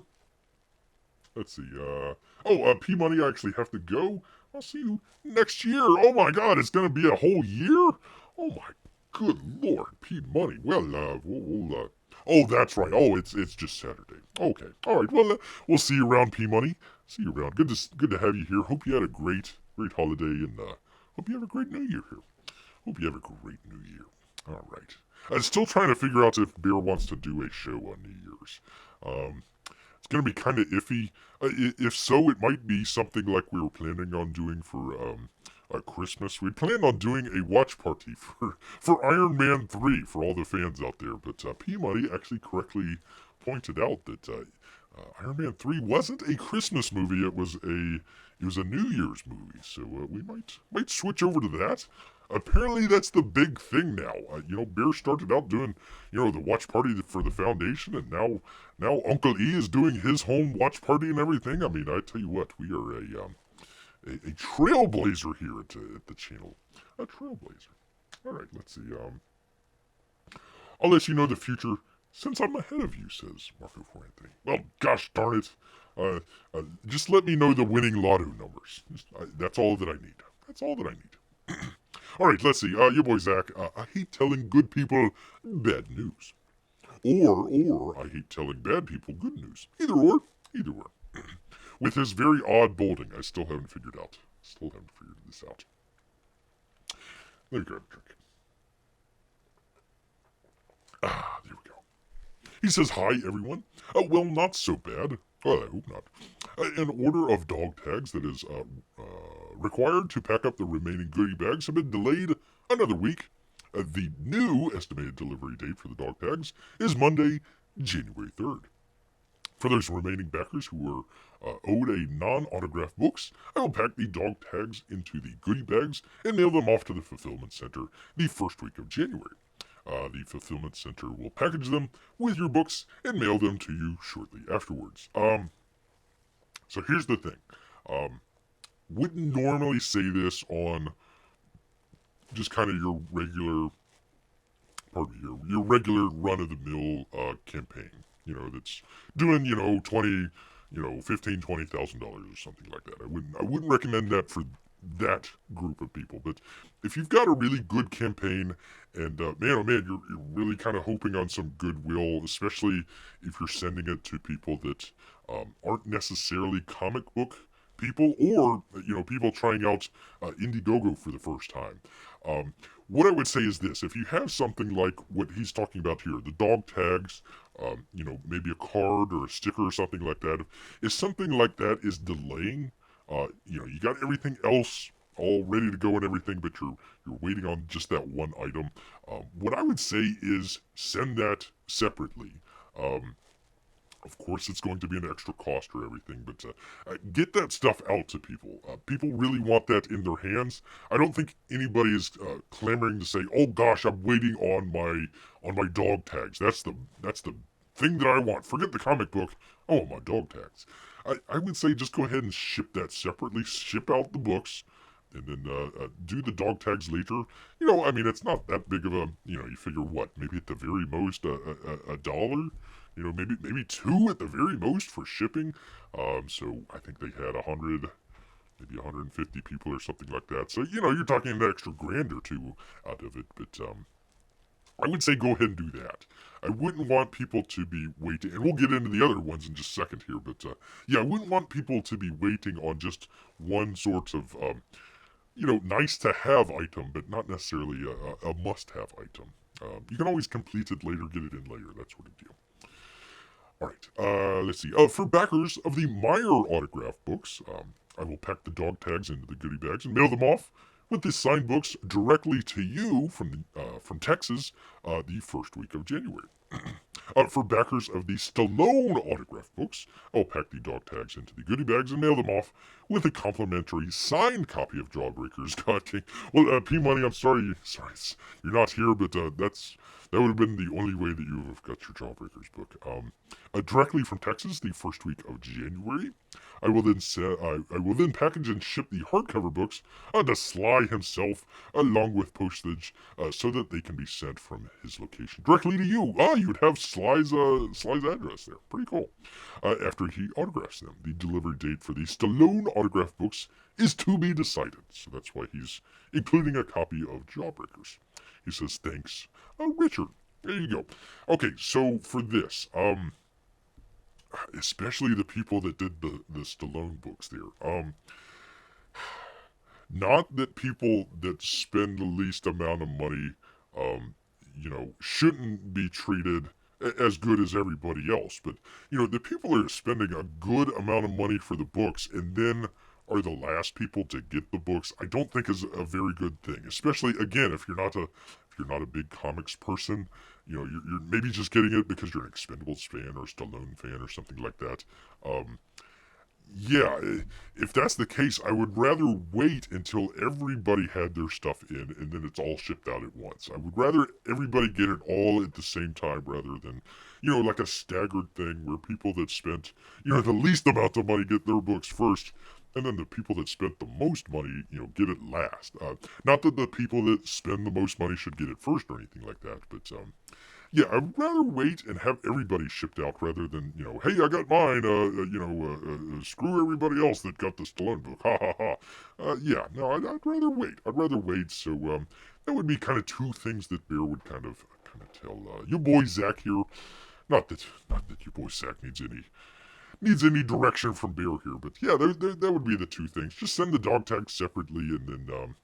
Let's see, P-Money, I actually have to go. I'll see you next year. Oh my god, it's gonna be a whole year? Oh my good lord, P-Money. Well, we'll oh, that's right. Oh, it's just Saturday. Okay. All right. Well, we'll see you around, P-Money. See you around. Good to have you here. Hope you had a great holiday, and hope you have a great New Year here. Hope you have a great New Year. All right. I'm still trying to figure out if Bear wants to do a show on New Year's. It's gonna be kind of iffy. If so, it might be something like we were planning on doing for Christmas. We planned on doing a watch party for Iron Man 3 for all the fans out there, but P Money actually correctly pointed out that Iron Man 3 wasn't a Christmas movie. It was a New Year's movie, so we might switch over to that. Apparently, that's the big thing now. Bear started out doing, the watch party for the foundation, and now Uncle E is doing his home watch party and everything. I mean, I tell you what, we are a trailblazer here at the channel. A trailblazer. All right, let's see. I'll let you know the future since I'm ahead of you, says Marco for Anthony. Well, gosh darn it. Just let me know the winning lotto numbers. That's all that I need. That's all that I need. All right, let's see. Your boy Zach. I hate telling good people bad news, or I hate telling bad people good news. Either or. With his very odd bolding, I still haven't figured out. Still haven't figured this out. Let me grab a drink. There we go. He says, hi, everyone. Well, not so bad. Well, I hope not. An order of dog tags that is required to pack up the remaining goodie bags have been delayed another week. The new estimated delivery date for the dog tags is Monday, January 3rd. For those remaining backers who are owed a non-autographed books, I will pack the dog tags into the goodie bags and mail them off to the fulfillment center the first week of January. The fulfillment center will package them with your books and mail them to you shortly afterwards. So here's the thing. Wouldn't normally say this on just kind of your regular, your regular run-of-the-mill campaign. That's doing, $20,000, $15,000, $20,000 or something like that. I wouldn't recommend that for that group of people. But if you've got a really good campaign and man, oh man, you're really kind of hoping on some goodwill, especially if you're sending it to people that aren't necessarily comic book people or people trying out Indiegogo for the first time. What I would say is this: if you have something like what he's talking about here, the dog tags, maybe a card or a sticker or something like that, if something like that is delaying, you got everything else all ready to go and everything, but you're waiting on just that one item. What I would say is send that separately. Of course, it's going to be an extra cost or everything, but get that stuff out to people. People really want that in their hands. I don't think anybody is clamoring to say, "Oh gosh, I'm waiting on my dog tags." That's the thing that I want. Forget the comic book. I want my dog tags. I would say just go ahead and ship that separately. Ship out the books, and then do the dog tags later. It's not that big of a. You figure what? Maybe at the very most a dollar. Maybe two at the very most for shipping. So I think they had 100, maybe 150 people or something like that. So you're talking an extra grand or two out of it. But I would say go ahead and do that. I wouldn't want people to be waiting, and we'll get into the other ones in just a second here. But I wouldn't want people to be waiting on just one sort of nice to have item, but not necessarily a must have item. You can always complete it later, get it in later, that sort of deal. Alright, let's see. For backers of the Meyer autograph books, I will pack the dog tags into the goodie bags and mail them off with the signed books directly to you from Texas the first week of January. For backers of the Stallone autograph books, I'll pack the dog tags into the goodie bags and mail them off with a complimentary signed copy of Jawbreakers. God, King. Well, P Money, I'm sorry, you're not here, but that would have been the only way that you would have got your Jawbreakers book. Directly from Texas, the first week of January. I will then package and ship the hardcover books to Sly himself, along with postage, so that they can be sent from his location directly to you. You'd have Sly's address there. Pretty cool. After he autographs them, the delivery date for the Stallone autograph books is to be decided. So that's why he's including a copy of Jawbreakers. He says, thanks, Richard. There you go. Okay, so for this, especially the people that did the Stallone books there, not that people that spend the least amount of money, shouldn't be treated as good as everybody else. But, the people that are spending a good amount of money for the books and then are the last people to get the books, I don't think is a very good thing. Especially, again, if you're not a big comics person, you're maybe just getting it because you're an Expendables fan or a Stallone fan or something like that. Um, yeah, if that's the case, I would rather wait until everybody had their stuff in and then it's all shipped out at once. I would rather everybody get it all at the same time rather than, like a staggered thing where people that spent, the least amount of money get their books first, and then the people that spent the most money, get it last. Not that the people that spend the most money should get it first or anything like that, but yeah, I'd rather wait and have everybody shipped out rather than, hey, I got mine, screw everybody else that got the Stallone book, ha ha ha. Yeah, no, I'd rather wait. I'd rather wait, so, that would be kind of two things that Bear would kind of tell, your boy Zach here. Not that your boy Zach needs any direction from Bear here, but yeah, that would be the two things. Just send the dog tags separately and then,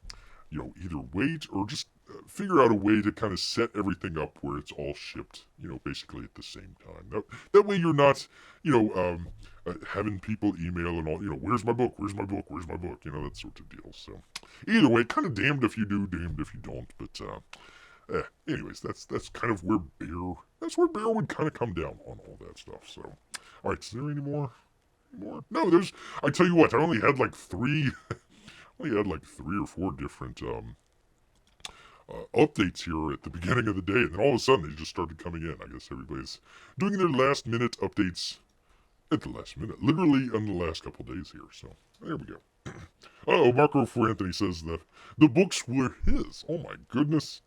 either wait or just figure out a way to kind of set everything up where it's all shipped, basically at the same time. That way you're not, having people email and all, where's my book, where's my book, where's my book, that sort of deal. So either way, kind of damned if you do, damned if you don't. But anyways, that's kind of where Bear would kind of come down on all that stuff. So, all right, is there any more? No, I tell you what, I only had like three. Only had like 3 or 4 different updates here at the beginning of the day, and then all of a sudden they just started coming in. I guess everybody's doing their last minute updates at the last minute, literally in the last couple days here. So there we go. Marco for Anthony says that the books were his. Oh my goodness.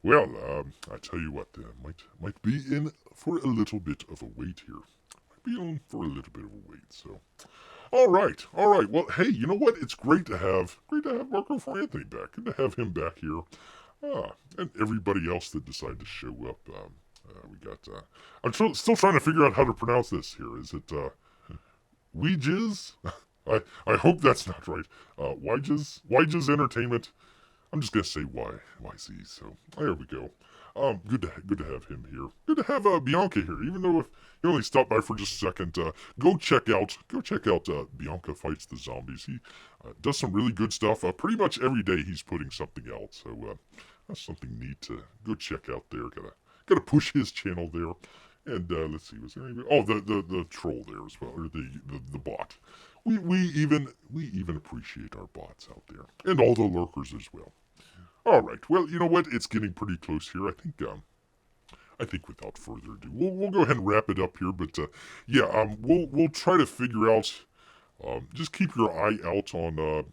Well, I tell you what, might be in for a little bit of a wait here. Might be in for a little bit of a wait. So. All right. Well, hey, you know what? It's great to have Marco for Anthony back. Good to have him back here. And everybody else that decided to show up. We got. I'm still trying to figure out how to pronounce this here. Is it Weejiz? I hope that's not right. Wyjiz Entertainment. I'm just gonna say YZ. So there we go. Good to have him here. Good to have Bianca here. Even though if you only stopped by for just a second, go check out Bianca Fights the Zombies. He does some really good stuff. Pretty much every day he's putting something out. So that's something neat to go check out there. Gotta push his channel there. And let's see, was there anybody? Oh, the troll there as well, or the bot. We even appreciate our bots out there, and all the lurkers as well. All right. Well, you know what? It's getting pretty close here. I think without further ado, we'll go ahead and wrap it up here. But yeah, we'll try to figure out. Just keep your eye out on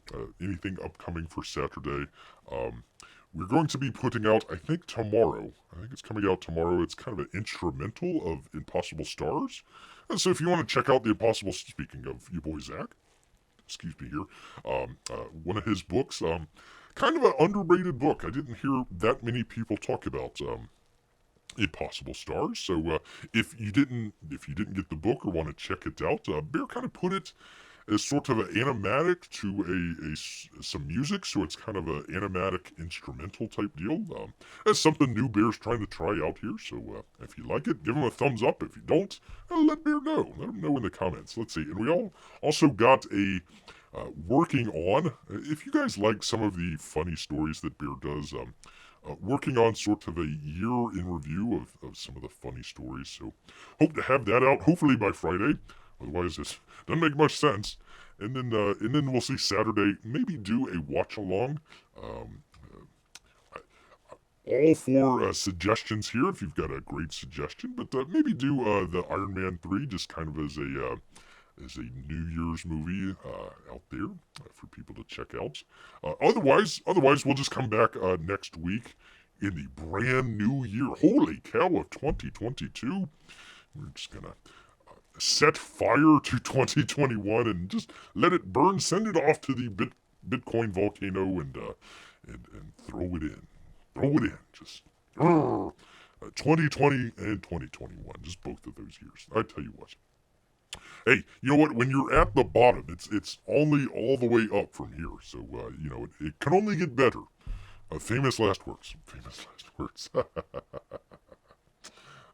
anything upcoming for Saturday. We're going to be putting out, I think tomorrow. I think it's coming out tomorrow. It's kind of an instrumental of Impossible Stars. And so if you want to check out the Impossible, speaking of your boy Zach, excuse me here, one of his books, kind of an underrated book. I didn't hear that many people talk about Impossible Stars. So if you didn't get the book or want to check it out, Bear kind of put it as sort of an animatic to some music, so it's kind of an animatic instrumental type deal. That's something new Bear's trying to try out here. So if you like it, give him a thumbs up. If you don't, let Bear know. Let him know in the comments. Let's see. And we also got a working on. If you guys like some of the funny stories that Bear does, working on sort of a year in review of some of the funny stories. So hope to have that out hopefully by Friday. Otherwise, it doesn't make much sense. And then we'll see Saturday. Maybe do a watch along. All for suggestions here. If you've got a great suggestion, but maybe do the Iron Man 3 just kind of as a New Year's movie out there for people to check out. Otherwise, we'll just come back next week in the brand new year. Holy cow of 2022. We're just gonna set fire to 2021 and just let it burn. Send it off to the Bitcoin volcano and throw it in. Throw it in. Just 2020 and 2021. Just both of those years. I tell you what. Hey, you know what? When you're at the bottom, it's only all the way up from here. So it can only get better. Famous last words. Famous last words.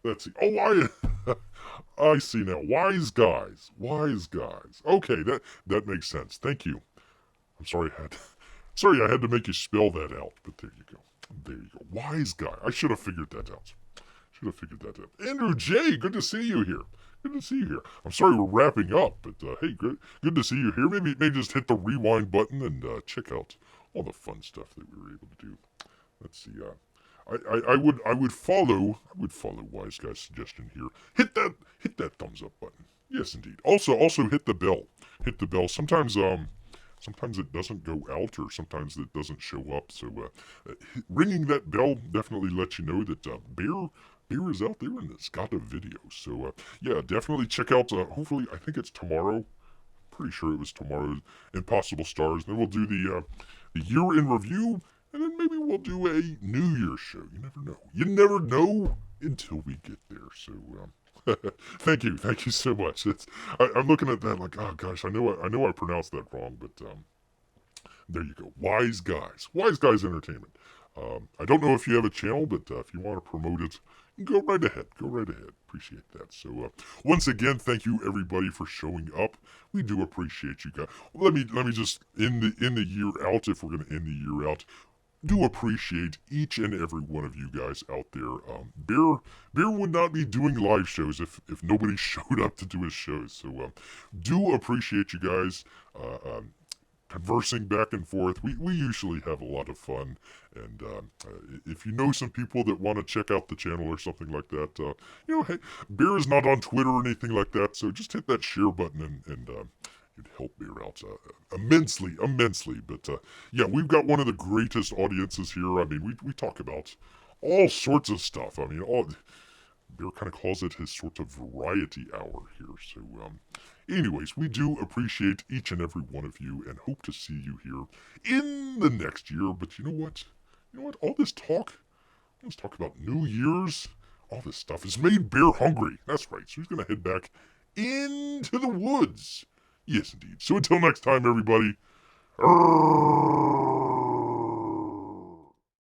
Let's see. Oh, I see now. Wise guys. Wise guys. Okay, that makes sense. Thank you. I'm sorry I had to make you spell that out, but there you go. There you go. Wise guy. I should have figured that out. Should have figured that out. Andrew J, good to see you here. Good to see you here. I'm sorry we're wrapping up, but hey, good to see you here. Maybe just hit the rewind button and check out all the fun stuff that we were able to do. Let's see. I would follow Wise Guy's suggestion here. Hit that thumbs up button. Yes, indeed. Also hit the bell. Hit the bell. Sometimes it doesn't go out, or sometimes it doesn't show up. So ringing that bell definitely lets you know that Bear is out there and it's got a video. So yeah, definitely check out. Hopefully, I think it's tomorrow. Pretty sure it was tomorrow. Impossible Stars. Then we'll do the year in review, and then maybe we'll do a New Year's show. You never know. You never know until we get there. So. Thank you so much. I'm looking at that like, oh gosh, I know I pronounced that wrong, but there you go. Wise Guys Entertainment. I don't know if you have a channel, but if you want to promote it, go right ahead. Appreciate that. So once again, thank you everybody for showing up. We do appreciate you guys. Let me just end the year out, if we're gonna end the year out. Do appreciate each and every one of you guys out there. Bear would not be doing live shows if nobody showed up to do his shows. So do appreciate you guys conversing back and forth. We usually have a lot of fun. And if you know some people that want to check out the channel or something like that, hey, Bear is not on Twitter or anything like that. So just hit that share button and you'd help Bear out immensely. But yeah, we've got one of the greatest audiences here. I mean, we talk about all sorts of stuff. I mean, Bear kind of calls it his sort of variety hour here. So anyways, we do appreciate each and every one of you and hope to see you here in the next year. But you know what? All this talk about New Year's, all this stuff has made Bear hungry. That's right. So he's going to head back into the woods. Yes, indeed. So until next time, everybody. Grrrrr.